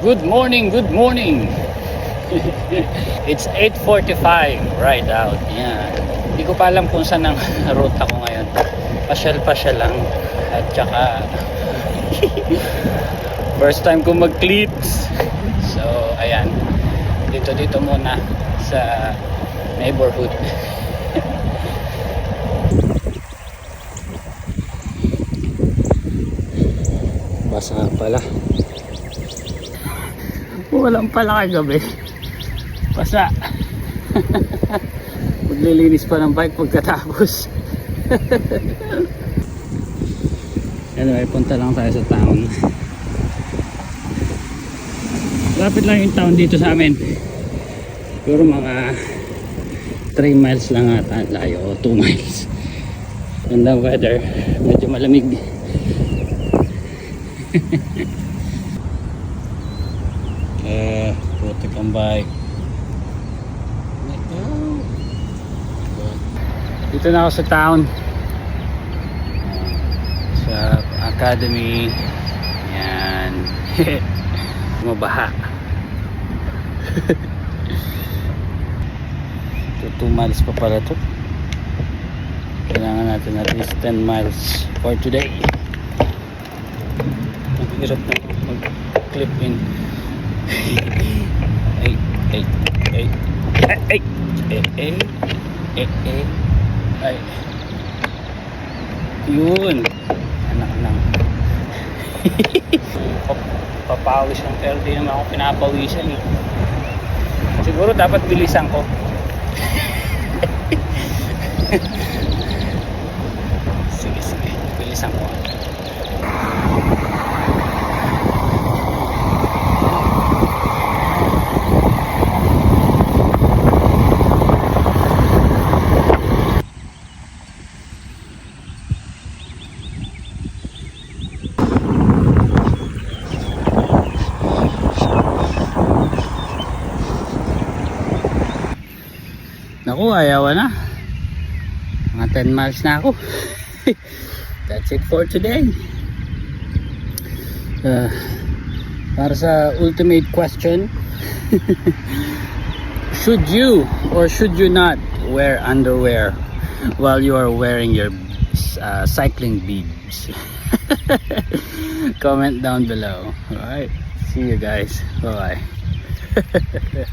Good morning, good morning. It's 8:45 right out. Yan. Hindi ko pa alam kung saan ang route ako ngayon. Pasyal-pasyal lang. At saka first time ko mag-cleats. So, ayan. Dito muna sa neighborhood. Basa pala. Walang pala kagabi. Basa. Maglilinis pa ng bike pagkatapos. Anyway, punta lang tayo sa town. Lapit lang yung town dito sa amin. Siguro mga 3 miles lang ata layo o 2 miles. Gandang weather. Medyo malamig. Protect ang bike. Dito na ako sa town, sa academy. Yan. Mabaha. 2 miles pa pala to. Kailangan natin at least 10 miles for today. Naghihirap na mag-clip in. Ay. Yun. Anak. Papawis lang pero di naman ako pinapawisan eh. Siguro dapat bilisan ko. Sige. Bilisan ko. Naku, ayaw na. Mga 10 miles na ako. That's it for today. Para sa ultimate question, should you or should you not wear underwear while you are wearing your cycling bibs? Comment down below. Alright, see you guys. Bye bye.